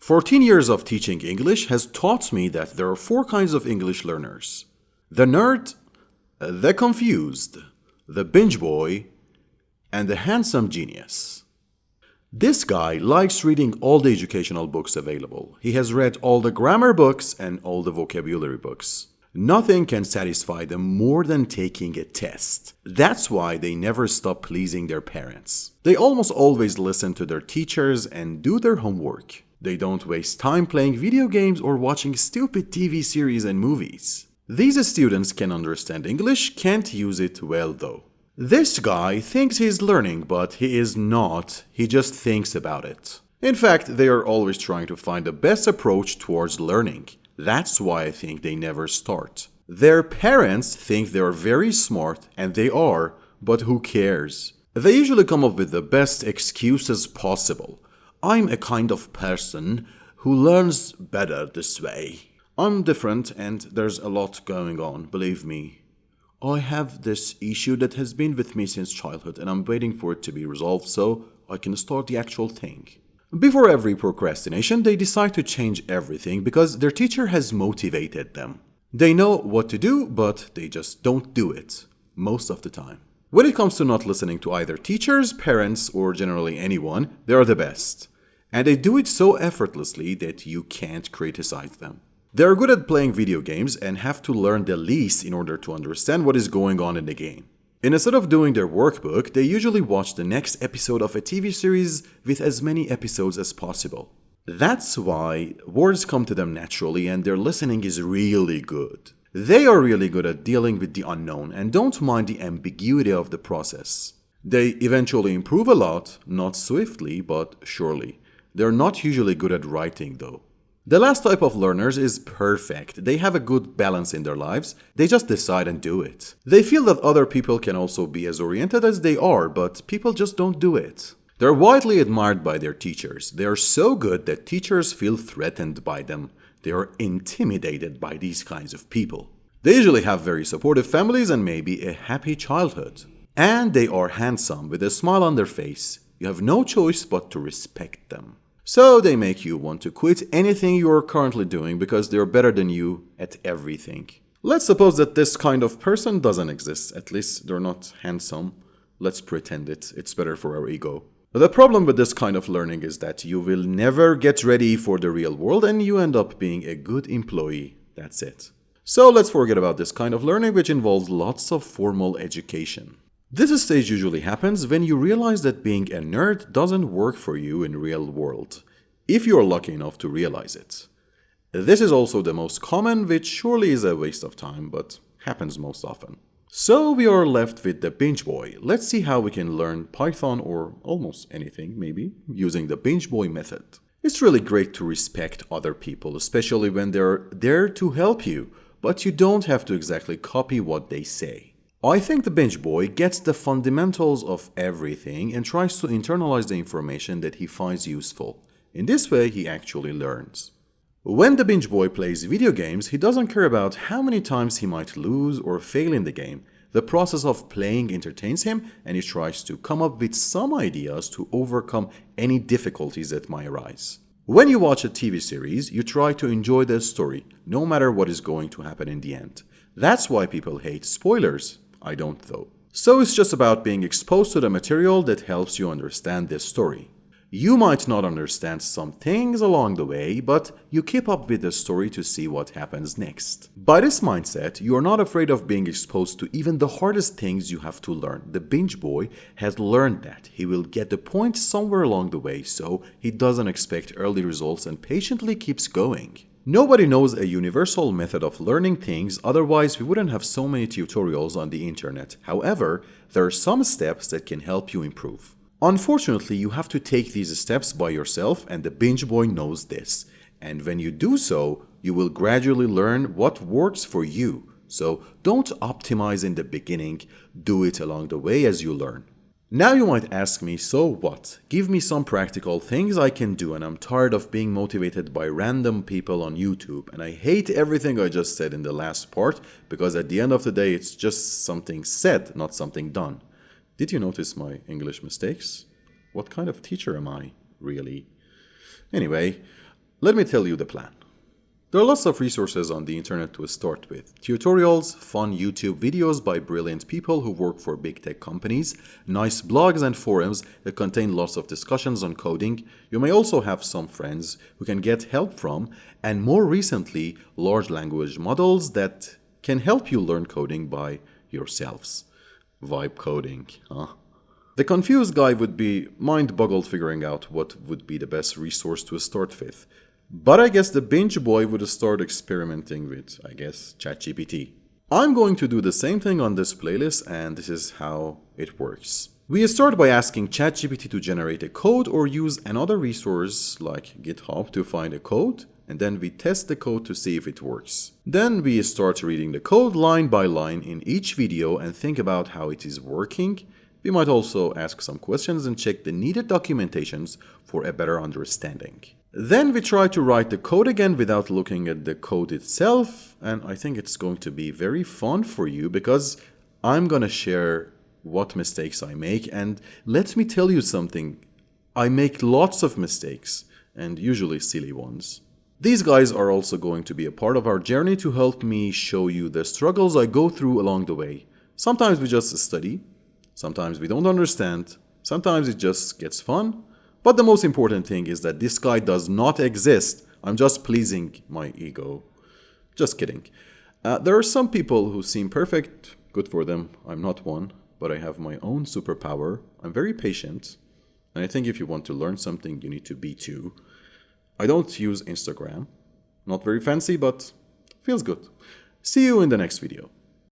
14 years of teaching English has taught me that there are four kinds of English learners: the nerd, the confused, the binge boy, and the handsome genius. This guy likes reading all the educational books available. He has read all the grammar books and all the vocabulary books. Nothing can satisfy them more than taking a test. That's why they never stop pleasing their parents. They almost always listen to their teachers and do their homework. They don't waste time playing video games or watching stupid TV series and movies. These students can understand English, can't use it well though. This guy thinks he's learning, but he is not. He just thinks about it. In fact, they are always trying to find the best approach towards learning. That's why I think they never start. Their parents think they are very smart, and they are, but who cares? They usually come up with the best excuses possible. I'm a kind of person who learns better this way. I'm different and there's a lot going on, believe me. I have this issue that has been with me since childhood and I'm waiting for it to be resolved so I can start the actual thing. Before every procrastination, they decide to change everything because their teacher has motivated them. They know what to do, but they just don't do it, most of the time. When it comes to not listening to either teachers, parents, or generally anyone, they are the best. And they do it so effortlessly that you can't criticize them. They are good at playing video games and have to learn the least in order to understand what is going on in the game. And instead of doing their workbook, they usually watch the next episode of a TV series with as many episodes as possible. That's why words come to them naturally and their listening is really good. They are really good at dealing with the unknown and don't mind the ambiguity of the process. They eventually improve a lot, not swiftly, but surely. They're not usually good at writing though. The last type of learners is perfect. They have a good balance in their lives. They just decide and do it. They feel that other people can also be as oriented as they are, but people just don't do it. They're widely admired by their teachers. They are so good that teachers feel threatened by them. They are intimidated by these kinds of people. They usually have very supportive families and maybe a happy childhood. And they are handsome with a smile on their face. You have no choice but to respect them. So they make you want to quit anything you are currently doing because they are better than you at everything. Let's suppose that this kind of person doesn't exist. At least they're not handsome. Let's pretend it. It's better for our ego. The problem with this kind of learning is that you will never get ready for the real world and you end up being a good employee. That's it. So let's forget about this kind of learning, which involves lots of formal education. This stage usually happens when you realize that being a nerd doesn't work for you in real world, if you are lucky enough to realize it. This is also the most common, which surely is a waste of time, but happens most often. So we are left with the binge boy. Let's see how we can learn Python or almost anything, maybe, using the binge boy method. It's really great to respect other people, especially when they're there to help you, but you don't have to exactly copy what they say. I think the binge boy gets the fundamentals of everything and tries to internalize the information that he finds useful. In this way, he actually learns. When the binge boy plays video games, he doesn't care about how many times he might lose or fail in the game. The process of playing entertains him and he tries to come up with some ideas to overcome any difficulties that might arise. When you watch a TV series, you try to enjoy the story, no matter what is going to happen in the end. That's why people hate spoilers. I don't though. So it's just about being exposed to the material that helps you understand this story. You might not understand some things along the way, but you keep up with the story to see what happens next. By this mindset, you are not afraid of being exposed to even the hardest things you have to learn. The binge boy has learned that he will get the point somewhere along the way, so he doesn't expect early results and patiently keeps going. Nobody knows a universal method of learning things, otherwise we wouldn't have so many tutorials on the internet. However, there are some steps that can help you improve. Unfortunately, you have to take these steps by yourself and the binge boy knows this. And when you do so, you will gradually learn what works for you. So don't optimize in the beginning, do it along the way as you learn. Now you might ask me, so what? Give me some practical things I can do and I'm tired of being motivated by random people on YouTube and I hate everything I just said in the last part because at the end of the day it's just something said, not something done. Did you notice my English mistakes? What kind of teacher am I, really? Anyway, Let me tell you the plan. There are lots of resources on the internet to start with. Tutorials, fun YouTube videos by brilliant people who work for big tech companies, nice blogs and forums that contain lots of discussions on coding. You may also have some friends who can get help from, and more recently, large language models that can help you learn coding by yourselves. Vibe coding, huh? The confused guy would be mind-boggled figuring out what would be the best resource to start with. But I guess the binge boy would start experimenting with, ChatGPT. I'm going to do the same thing on this playlist, and this is how it works. We start by asking ChatGPT to generate a code or use another resource like GitHub to find a code, and then we test the code to see if it works. Then we start reading the code line by line in each video and think about how it is working. We might also ask some questions and check the needed documentations for a better understanding. Then we try to write the code again without looking at the code itself, and I think it's going to be very fun for you because I'm gonna share what mistakes I make, and let me tell you something, I make lots of mistakes, and usually silly ones. These guys are also going to be a part of our journey to help me show you the struggles I go through along the way. Sometimes we just study, sometimes we don't understand, sometimes it just gets fun. But the most important thing is that this guy does not exist. I'm just pleasing my ego. Just kidding. There are some people who seem perfect. Good for them. I'm not one. But I have my own superpower. I'm very patient. And I think if you want to learn something, you need to be too. I don't use Instagram. Not very fancy, but feels good. See you in the next video.